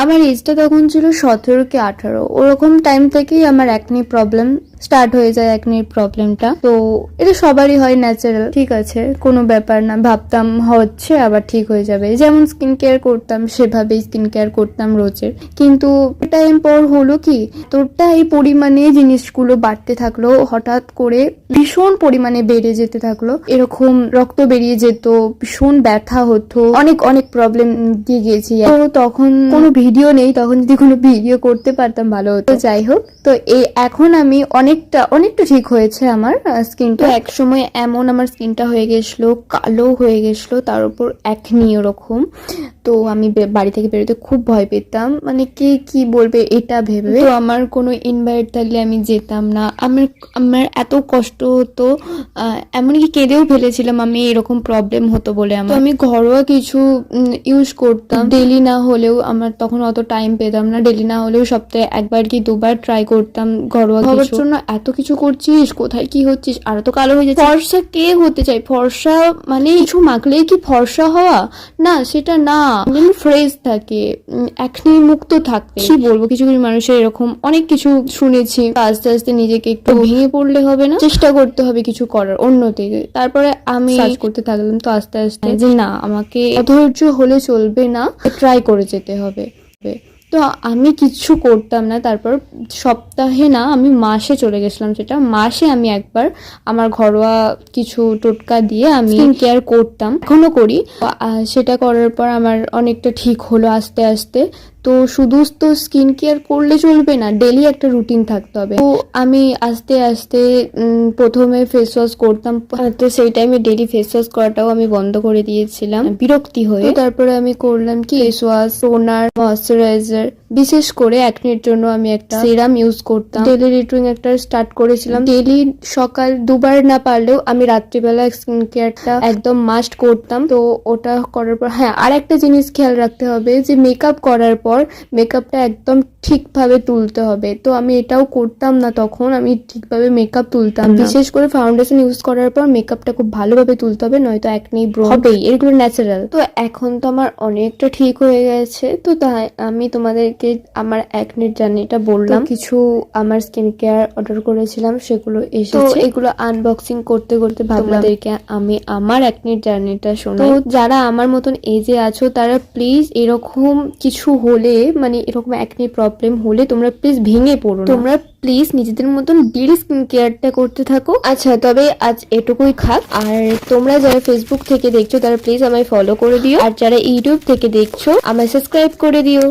আমার এজটা তখন ছিল 17 কি 18, ওরকম টাইম থেকেই আমার অ্যাকনি প্রবলেম স্টার্ট হয়ে যায়। অ্যাকনির প্রবলেমটা তো এটা সবারই হয়, ন্যাচারাল, ঠিক আছে, কোনো ব্যাপার না। ভাবতাম হচ্ছে আবার ঠিক হয়ে যাবে, যেমন স্কিন কেয়ার করতাম সেভাবেই স্কিন কেয়ার করতাম রোজের। কিন্তু টাইম পর হলো কি, তোরটা এই পরিমাণে জিনিসগুলো বাড়তে থাকলো, হঠাৎ করে ভীষণ পরিমাণে বেড়ে যেতে থাকলো, এরকম রক্ত বেরিয়ে যেত, ভীষণ ব্যথা হতো, অনেক অনেক প্রবলেম দিয়ে গেছি। তো তখন কোনো ভিডিও নেই, তখন যদি কোনো ভিডিও করতে পারতাম ভালো হতো। যাই হোক, তো এখন আমি অনেকটা ঠিক হয়েছে আমার স্কিনটা। এক সময় এমন আমার স্কিনটা হয়ে গেছিলো, কালো হয়ে গেছিলো, তার উপর একনি ওরকম। তো আমি বাড়ি থেকে বেরোতে খুব ভয় পেতাম, মানে কে কি বলবে এটা ভেবে। তো আমার কোনো ইনভাইট থাকলে আমি যেতাম না, আমার এত কষ্ট হতো, এমনকি কেঁদেও ফেলেছিলাম আমি এরকম প্রবলেম হতো বলে। তো আমি ঘরোয়া কিছু ইউজ করতাম, ডেলি না হলেও, আমার তখন অত টাইম পেতাম না, ডেলি না হলেও সপ্তাহে একবার কি দুবার ট্রাই করতাম ঘরোয়া হওয়ার জন্য। এত কিছু করছিস, কোথায় কি হচ্ছিস, আর তো কালো হয়ে যাচ্ছে। ফর্সা কে হতে চাই? ফর্সা মানে কিছু মাখলেই কি ফর্সা হওয়া? না, সেটা না, ফ্রেশ থাকে, একনি মুক্ত থাকতে। কি বলবো, কিছু কিছু মানুষের এরকম অনেক কিছু শুনেছি। আস্তে আস্তে নিজেকে একটু ভেঙে পড়লে হবে না, চেষ্টা করতে হবে কিছু করার অন্য থেকে। তারপরে আমি সার্চ করতে থাকলাম, তো আস্তে আস্তে যে না, আমাকে অধৈর্য হলে চলবে না, ট্রাই করে যেতে হবে। তো আমি কিচ্ছু করতাম না, তারপর সপ্তাহে না, আমি মাসে চলে গেছিলাম। সেটা মাসে আমি একবার আমার ঘরোয়া কিছু টোটকা দিয়ে আমি স্কিন কেয়ার করতাম, এখনো করি। সেটা করার পর আমার অনেকটা ঠিক হলো আস্তে আস্তে। তো শুধু তো স্কিন কেয়ার করলে চলবে না, ডেলি একটা রুটিন থাকতে হবে। তো আমি আস্তে আস্তে প্রথমে ফেস ওয়াশ করতাম, তো সেই টাইমে ডেলি ফেস ওয়াশ করাটাও আমি বন্ধ করে দিয়েছিলাম বিরক্তি হয়ে। তারপরে আমি করলাম কি, ফেস ওয়াশ, টোনার, ময়শ্চারাইজার, বিশেষ করে অ্যাকনির জন্য আমি একটা সিরাম ইউজ করতাম। ডেলি রুটিন একটা স্টার্ট করেছিলাম, ডেলি সকাল দুবার না পারলেও আমি রাত্রিবেলা স্কিন কেয়ারটা একদম মাস্ট করতাম। তো ওটা করার পর হ্যাঁ, আর একটা জিনিস খেয়াল রাখতে হবে যে মেকআপ করার পর মেকআপটা একদম ঠিকভাবে তুলতে হবে। তো আমি এটাও করতাম না তখন, আমি ঠিকভাবে মেকআপ তুলতাম না। বিশেষ করে ফাউন্ডেশন ইউজ করার পর মেকআপটা খুব ভালোভাবে তুলতে হবে, নয়তো একনি ব্রণ হবেই, এগুলো ন্যাচারাল। তো এখন তো আমার অনেকটা ঠিক হয়ে গেছে। তো তাই আমি তোমাদেরকে আমার একনির জার্নিটা বললাম। কিছু আমার স্কিন কেয়ার অর্ডার করেছিলাম, সেগুলো এসেছে, এগুলো আনবক্সিং করতে করতে তোমাদেরকে আমি আমার একনির জার্নিটা শোনাই। তো যারা আমার মতন এজে আছো, তারা প্লিজ এরকম কিছু হলে, মানে এরকম একনি প্রবলেম হলে তোমরা প্লিজ ভেঙে পড়ো না, তোমরা প্লিজ নিজেদের মতন ডেইলি স্কিন কেয়ারটা করতে থাকো। আচ্ছা, তবে আজ এটুকুই থাক। আর তোমরা যারা ফেসবুক থেকে দেখছো তারা প্লিজ আমায় ফলো করে দিও, আর যারা ইউটিউব থেকে দেখছো আমায় সাবস্ক্রাইব করে দিও।